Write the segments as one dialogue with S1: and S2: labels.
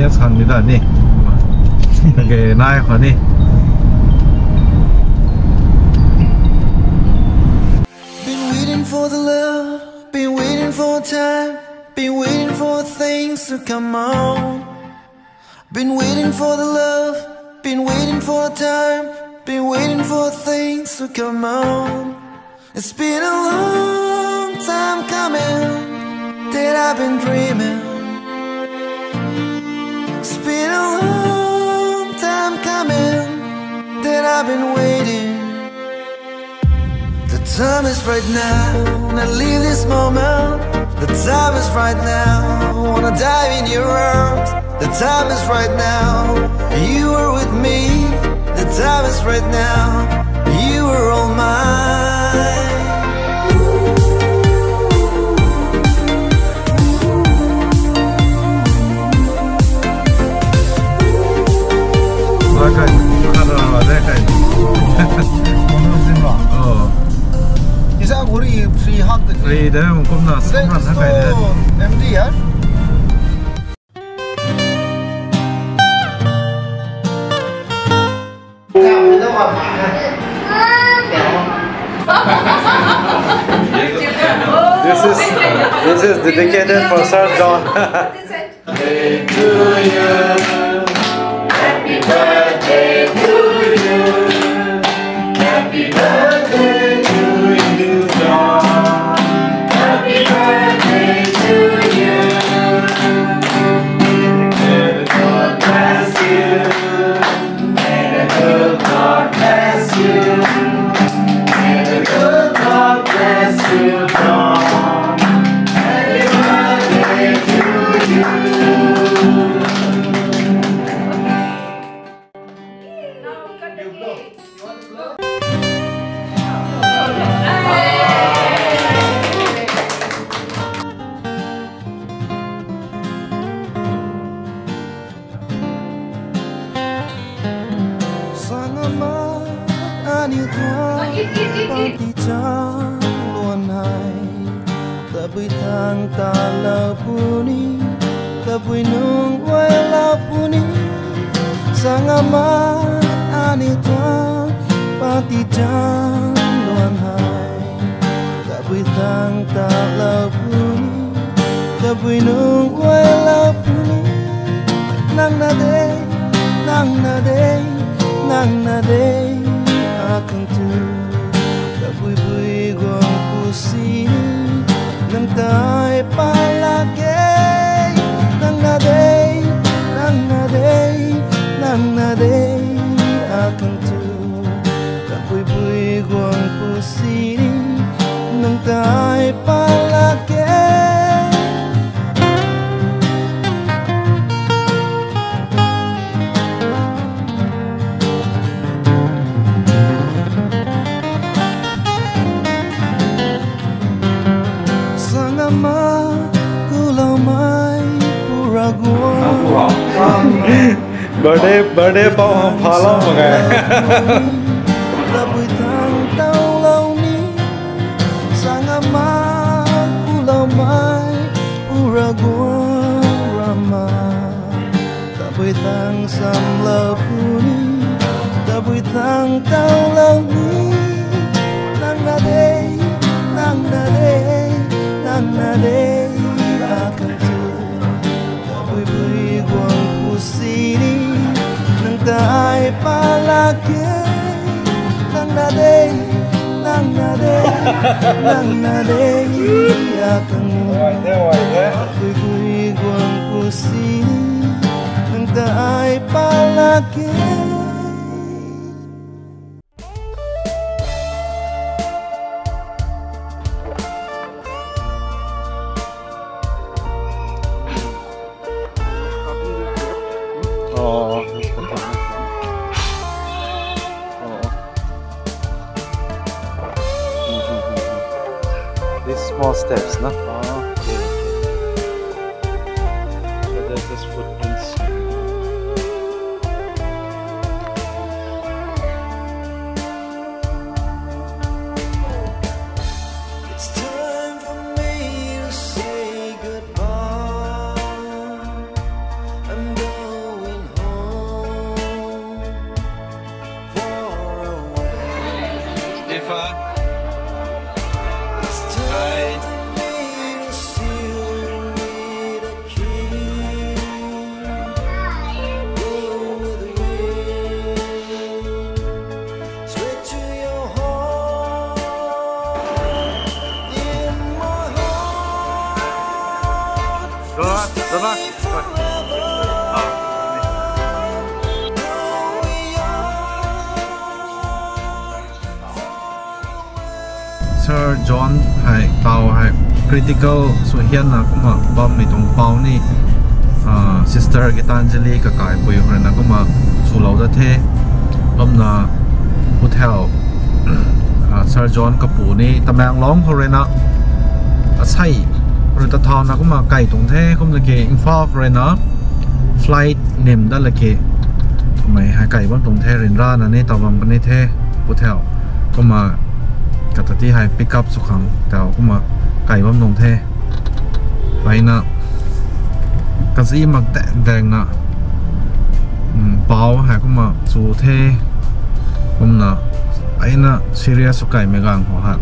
S1: yes 갑니다 니 이게 나의 거니
S2: Been waiting for the love, been waiting for time, been waiting for things to come on. Been waiting for the love, been waiting for time, been waiting for things to come on. It's been a long time coming that I've been dreaming. It's been a long time coming that I've been waiting. The time is right now, not leave this moment. The time is right now, I wanna dive in your arms. The time is right now, you are with me. The time is right now, you are all mine.
S3: 이상 우리 free hug
S1: free 되면 겁나 상관 할까요?
S3: MD야?
S1: This is dedicated for Sir John.
S4: Birthday to you. Happy birthday to you. Happy birthday to you, John. Happy birthday to you. May the God bless you. May the good God bless you. May the good God bless you, John. Happy birthday to you.
S2: Tapi tang ta la puni, tapi nung wai la puni. Sang amat ani tuang pati jang luan hai. Tapi tang ta la puni, tapi nung wai la puni. Nang na day, nang na day, nang na day akan tu. Tapi bui guang pusing. Nang tay palagay, nang na day, nang na day, nang na day akan tu. Kapuy-puy guang pusini, nang tay palagay.
S1: birthday bao हम फाला मंगाए
S2: Labui thang tao lâu ni sang ama pulau mai pura guang rama labui thang sam labuni labui thang tao lâu ni nang na day nang na day nang na day akan tu labui bui guang pusini tay palagay nang na day nang na day nang na day akan kuy guang pusini nang tay palagay.
S1: These small steps, no? Okay. So there's this footprints.
S2: It's time for me to say goodbye. I'm gonna
S1: Đúng không? Sir John hay tao hay critical so hian na kuma bam mi tong pau ni sister Gitanjali ka kai pui hore na kuma su lo da the lom na hotel Sir John ka pu ni tamang long hore na asai hore ta thaw na kuma kai tong the kum la ke Imphal hore na flight nim da la ke mai ha kai bam tong the rin ra na ni tawam kan ni the hotel kumaกตัดที่ให้ pick up สุขังแต่ก็มาไก่บ้ามนงเทไปนะกระซี่มักแดงนะเปล่าให้ก็มาสู่เทผมนะไปนะซีเรียสไก่ไม่กลางหัวหัด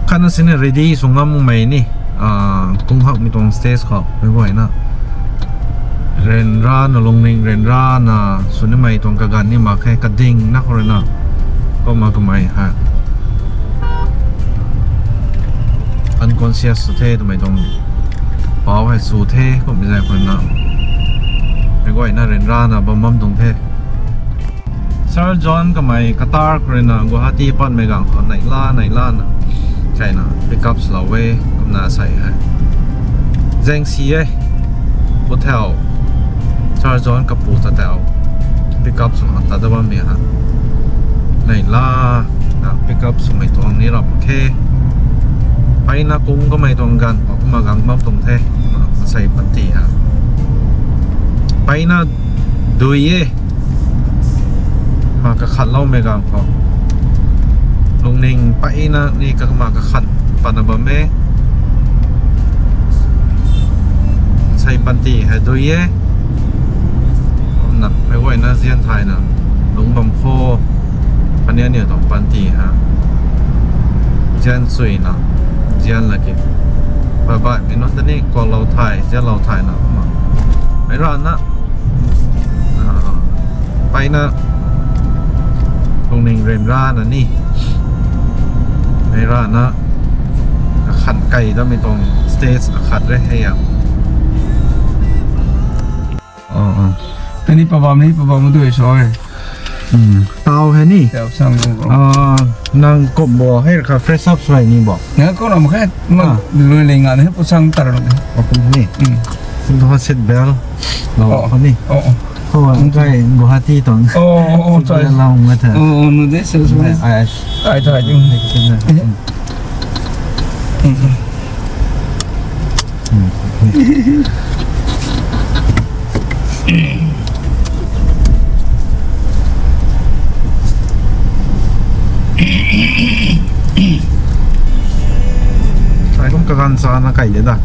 S1: คันนั้นสิเนี่ย ready ส่งน้ำไม่นี่กุ้งหักมีตรงสเตจเขาไม่ไหวนะเรนร้านลงนิ่งเรนร้านส่วนนี้ไม่ตรงกระกันนี่มาแค่กระดิ่งนักเลยนะก็มาก็ไม่ฮะ unconscious สุดเท่ทำไมต้องเป่าให้สุดเท่ก็ไม่ใช่คนนั้นไม่ก็ไอ้น่าเรนร้านนะบัมบัมตรงเท่ Sir John ก็ไม่กตาร์คนนั้นกุวาฮัตตี้ปั้นไม่กังคนไหนล่านะใช่นะ pick up สลาเวก็น่าใส่ให้เจงซีเอโฮเทล Sir John กับปูตะเตล pick up สุดตัดได้บ้างไหมฮะในล่าpick up สมัยตรงนี้เราโอเคไปนะกุ้งก็ไม่ตรงกันออกมากังมับตรงเทมาใส่ปันตีฮะไปนะดูเย่มากระขันเล่าไม่กังพอลงนิ่งไปนะนี่ก็มากระขันปันบะเมใส่ปันตีให้ดูเย่นะไม่ไหวนะเซียนไทยนะลงบำโพปันนี้เนี่ยต้องปันตีฮะเจนสวยนะเจนละกี่บ่ายมีน้องตอนนี้ก่อนเราถ่ายเจนเราถ่ายนะมาไม่ร้านนะไปนะตรงนิ่งเรนร้านนะนี่ไม่ร้านนะขันไก่ต้องมีตรงสเตจขัดได้ให้อ่ะ
S5: อันนี้ปะบอมมาด้วยช่วย
S1: เตาแค่นี้
S5: เดี๋ยวสั่ง
S1: นางกบบัวให้คาเฟ่ซับสวยนี่บอก
S5: เนี่ยก็เราแค่มาลุยเล่นงานให้ผู้สั่งตลอด
S1: ขอบคุณนี่คุณทอดเสร็จเบลเราคนนี้เพราะว่าใกล้กุวาฮัตตี้ตอนใช่เราเมื่อเถอะ
S5: นู่นเด็กสุดไอ้ถ่ายจริง
S1: ใช่ก็การสานไก่เด็ดอ่ะ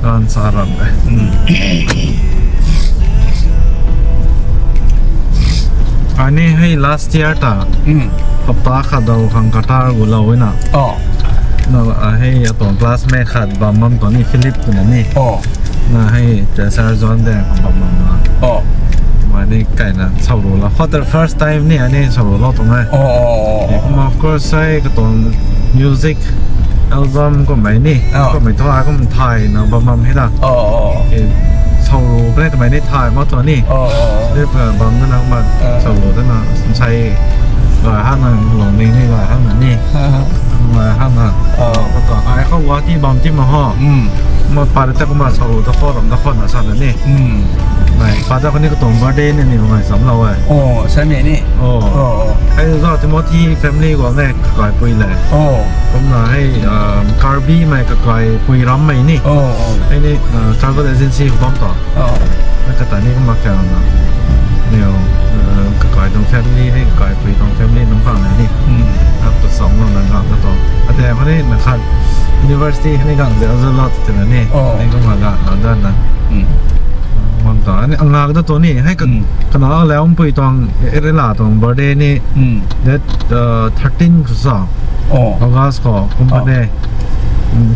S1: การสารันไปอันนี้ให้ last year ตาพับตาขัดเราขังกระตากุเราไว้น่ะน่าให้ตัวคลาสแม่ขัดบำบัมตัวนี้ฟิลิปตัวนี้น่าให้เจสซาร์จอนแดงของบำบัมมามาได้ไก่นะชาวโรล่า for the first time นี่อันนี้ชาวโรล่าตรงไหนผมof course ใช้ก็ตัว musicอัลบั้มก็ไม่นี่ก็ไม่ทอดก็มันถ่ายนะบำบัมให้ละชาวโรไม่ได้ทำไมได้ถ่ายมาตัวนี้เรียกว่าบำนั่นนะมาชาวโรนั่นนะใช้ห้างนั้นหลงนิ่งนี่ห้างนั้นนี่มาห้างนั้นก็ต่อไอ้เขาว่าที่บอมที่มาห่อมาปาร์ตี้ก็มาชาวโรตะโครตะโคนะชาตินี่ไม่ปาร์ตี้คนนี้ก็ตรงบาร์เดนนี่ไงสำเราไอ้
S5: ใช่ไหมนี่
S1: ไอ้เราที่มอที่แฟมิลี่ก็แม่ก่อยปุยเลยผมน่ะให้คาร์บี้ไม่ก็ก่อยปุยร้ำไม่นี่ไอ้นี่ทราเวลเอเจนซี่ของผมต่อแล้วก็แต่นี่ก็มาแข่งนะเนี่ยก็ก่อยตรงแฟมิลี่ให้ก่อยปุยตรงแฟมิลี่น้ำฟังนี่ครับตัวสองเรานั่นครับแล้วต่อแต่เขาได้นะครับ University นี่ก็เดี๋ยวจะรอดถึงนี่นี่ก็มาละเราด้านนั้นมันต่ออันนี้อังงาก็ตัวนี้ให้กันขนาดแล้วปุยตรงเอเรล่าตรงบาร์เดนี่เด็ด13 พฤษภาคมออกัสก็คุมประเด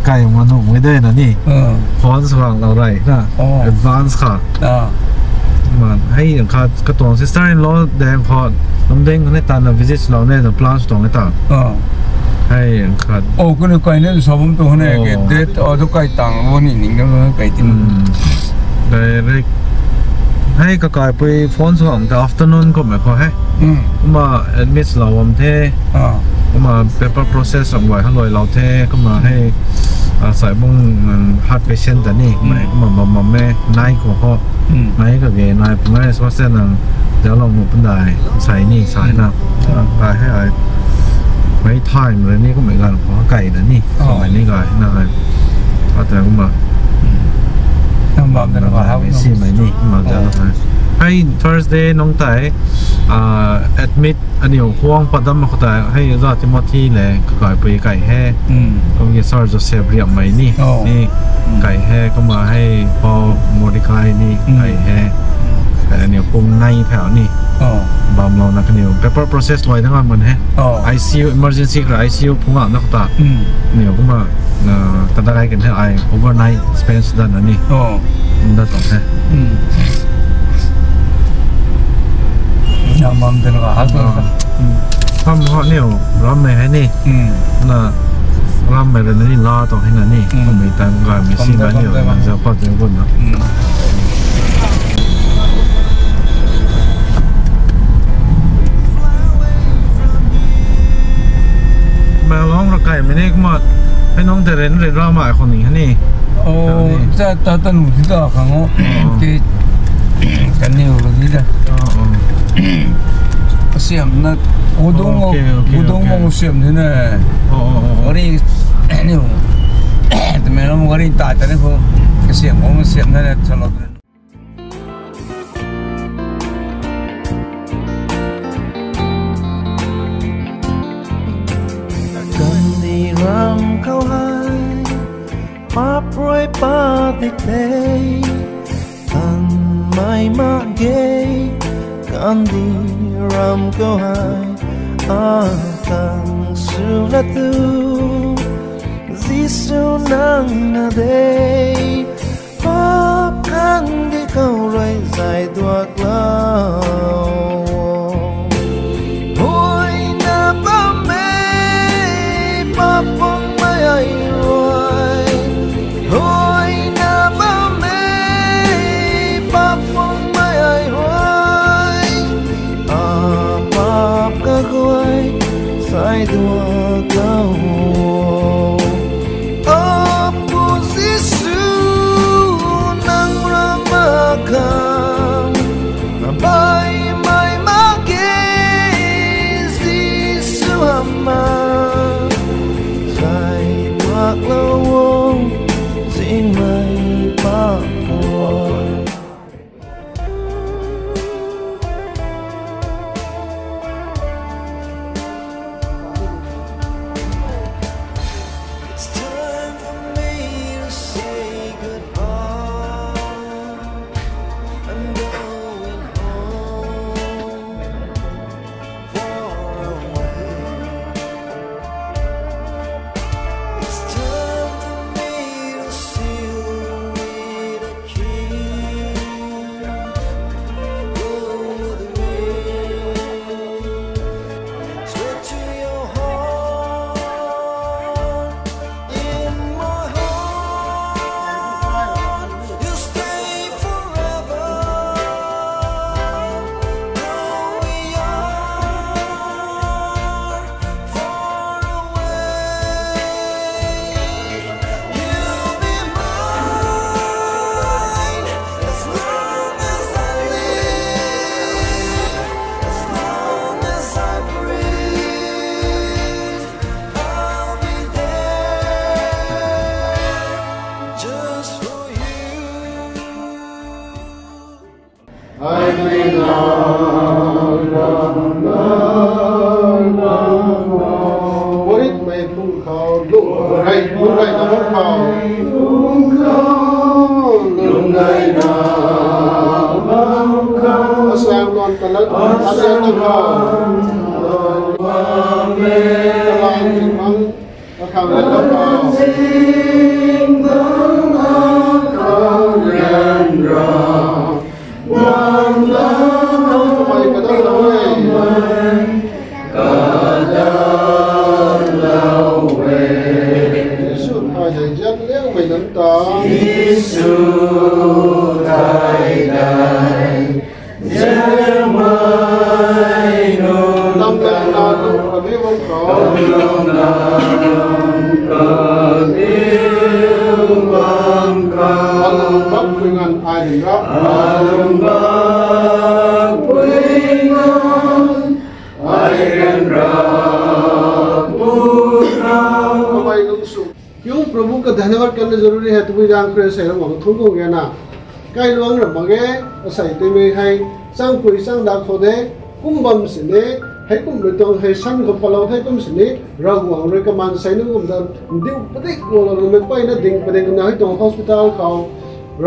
S1: ไก่มันหุ่นไม่ได้นะนี่ฟอนส์ของเราไรนะแอดวานซ์ค่ะมันให้อย่างขาดกระตุ้นซิสเตอร์in lawแดงพอน้ำเด้งให้ตาเรา visit เราเนี่ยจะ plans ตรงให้ตาให้อย่างขาด
S5: ô cái này cái này sao bấm tôi này cái date ở chỗ cái tang vô nhìn cái cái tin
S1: direct hay cáiไปphone xuống cái afternoon có mấy cái mà admit là làm thế mà paper process làm vậy hắn lôi lao thếก็มาให้ใส่บุ้ง hard patient แต่นี่màแม่นายก็เขานายก็เกนายผมให้ว่าเส้นนั้นเดี๋ยวเราหมดปัญญาใส่นี่ใส่นะไปให้ไม่ทายเลยนี่ก็เหมือนกันเพราะไก่นะนี่สมัยนี้ไก่น่าไก็แต่ก็มา
S5: ทำแบบนั้นว่า
S1: ไม่ซีไม่นี่มาจะให้ Thursday น้องไต่admit อันนี้ห่วงปัดดำมาเขาแต่ให้ยอดที่มอที่เลยไก่ไปไก่แห่ตรงนี้ซอร์จะเซฟเรียบไหมนี่นี่ไก่แห่ก็มาให้พอโมดิคายนี่ไก่แห่แต่อันนี้ปุ่มในแถวนี่บำเรานักเนียว paper process ลอยทั้งวันมันแห่ ICU emergency กับ ICU พุ่งอ่ะนักตาเนียวก็มาตัดได้กันให้overnight spend ด้านนั้นนี่ได้ต่อแห่
S5: ยังมั่นเป็นว่าฮักเลย
S1: ทำเพราะเนี่ยรำไม่ให้นี่น่ะรำไม่เลยนี่รอต่อให้นั่นนี่ก็มีตังก็มีสิ่งนั้นอยู่มันจะพอจะพูดนะแมวร้องระไก่ไม่ได้ก็มาให้น้องแต่เรียนรำใหม่คนนี้ฮะนี่
S5: โอ้จะตัดหนูที่ต่อข้างนู้นที่กันนี่อยู่ที่นั่นเสียมนะอุดมมองเสียมที่นั่นวันนี้นี่แต่แม่เราวันนี้ตายแต่นี่พอเสียมมองเสียมนั่นแหละตลอด
S2: กันดีรำเข้าให้มาโปรยปาติเตทันไม่มาเกยกันดีรำเข้าให้akan suatu zisunang nadei papan di kau roi zai duak lau hoi na ba me papong mai ai roi hoi na ba me papong mai ai roi pap ka goi sai duak lau Bye, my market, this summer. Sai duak lau, sing my papoy. It's time for me to say goodbye. I'm going home, far away. It's time for me to seal with a kiss. Go with the wind, straight to your heart. In my heart, you'll stay forever. Though we are far away, you'll be mine as long as I live, as long as I breathe. I'll be there just for you.
S3: Bố mày cũng khao lúc này nó không khao lúc này nó sang con cái lớp ăn lên nó khao làm thì mắng nó khao lên nó khao mày cái đó là क्यों प्रभु का धन्यवाद करना जरूरी है तुम्हें जान कर सही रंगों में थोड़ा गया ना कई लोग रमगे सही तो में है संग कोई संग दाग खोदे कुंभम से ने है कुंभ तो है संग को पलाव है कुंभ से ने रंगों में कमान सही नहीं कुंभ तो दिव पते को लोग में पाई ना दिन पते को ना है तो हॉस्पिटल खाओ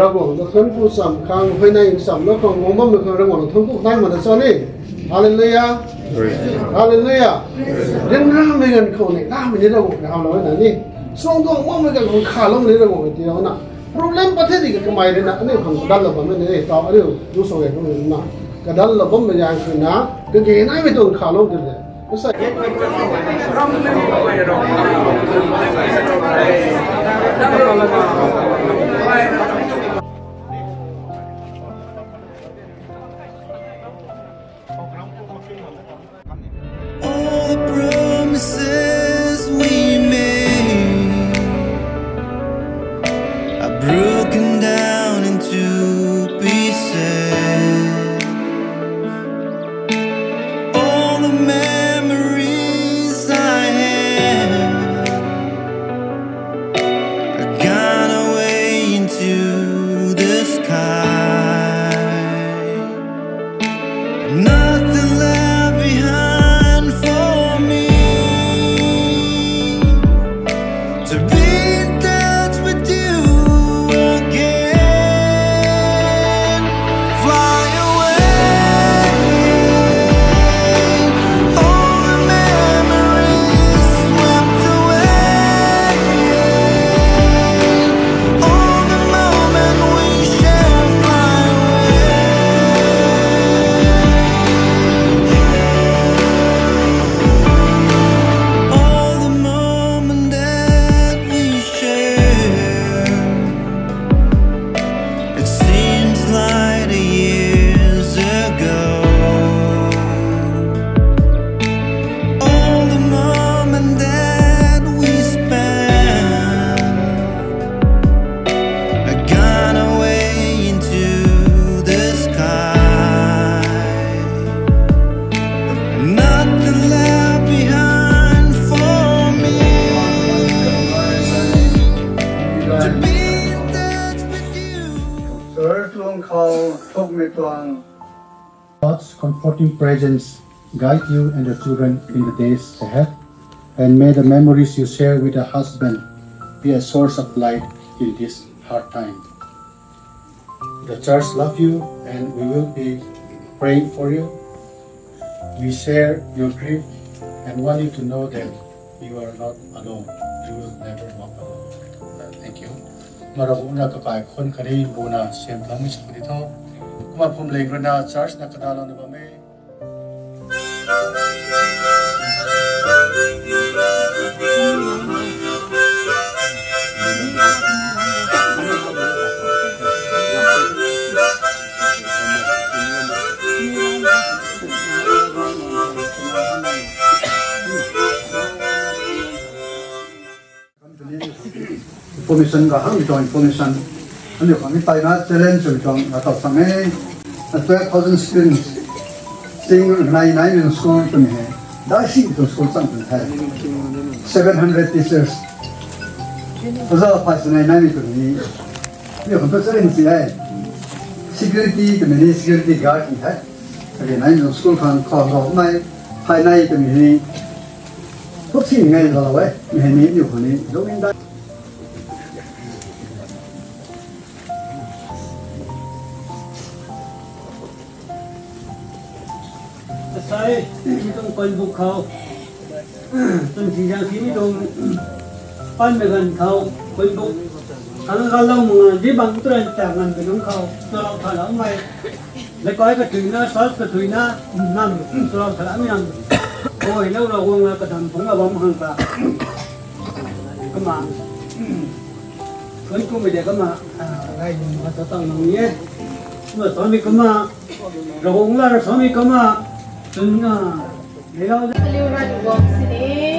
S3: रंगों तो खन को सम खांग हुई ना इन सम लोग को मोम में को रंगों तो को दाई मत सोने हालेलुया हालेलुया दिन राम में गन को ने राम में रंगों में हम लोग ना नहीं song dong mong me ka ko kha long le ro ti na problem pathe di ka mai re na ane khang dal lo ba me ne ta ane du so ye ko na ka dal lo bom me yang na ke ge na me to kha long de sa
S2: all the promises we broken down into pieces. All the memories I had are gone away into the sky. Nothing left behind for me to be in touch with you.
S6: God's comforting presence guide you and your children in the days ahead, and may the memories you share with a husband be a source of light in this hard time. The church loves you and we will be praying for you. We share your grief and want you to know that you are not alone. You will never walk alone. Thank you. Marabuna kapai kon kari buna sem thamis pudito. Kuma phum legrana church na kadalo na bame. Information ga hang join information ani kami taina challenge jong atau sange 12,000 students sing 99 in school to me da shi to school something hai 700 teachers aza pas 99 to me ये हम तो चलेंगे सियाए security to me security guard hai अरे 9 school खान खाओ नहीं हाई नहीं to me तो ठीक नहीं लगा हुआ है मैं नहींอยู่คนนี้
S7: Saya itu kon buk kau, tuan siang sini tu pan megan kau kon buk. Kalau mengaji bang tuan jangan dengan kau, kalau kalau mai, lekoi ketuina sos ketuina nam, kalau kalau yang, oh ini orang orang kedam bunga bam hangpa, kemang, kon ku media kemang, lagi macam tang nangye, semua suami kemang, orang orang suami kemang. Liuran box ini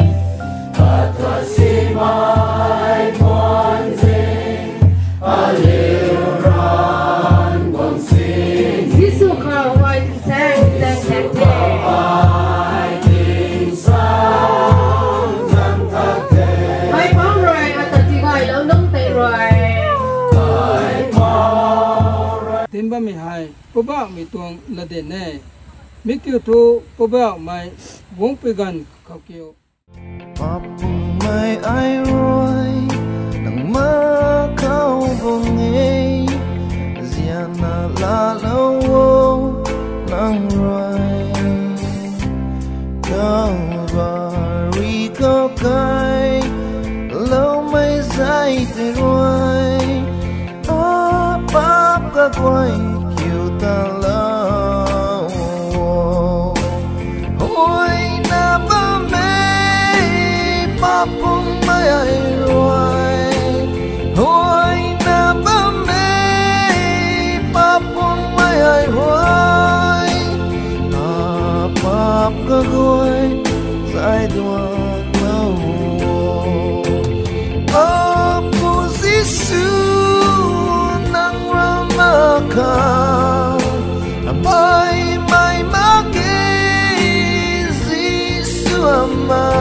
S8: mi hai po ba mi tuang la de ne mi kyu thu po ba mai wong pe gan khau kyo
S2: Papung mai ai roi nang ma khau bong ei ziana la lo nang roi Calvary có cái lâu mai dài tới rồi Pap ka quay kêu ta lâu Hoi na ba mê Papung mai ai rồi Hoi na ba mê Papung mai ai rồi Pap ka quay dài đoạn lâu Apu Giêsu nang ramaka Abai mai maki Giêsu ama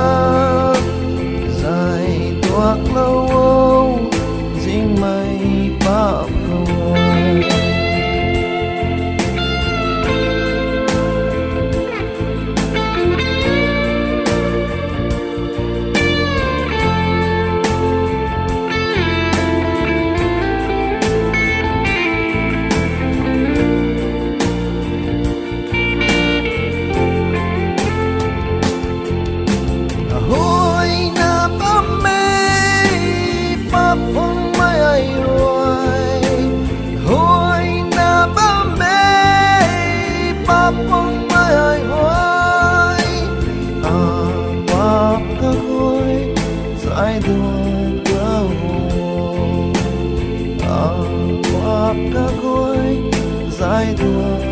S2: dài đoạn lâu Dinh mai Pap ka dài đua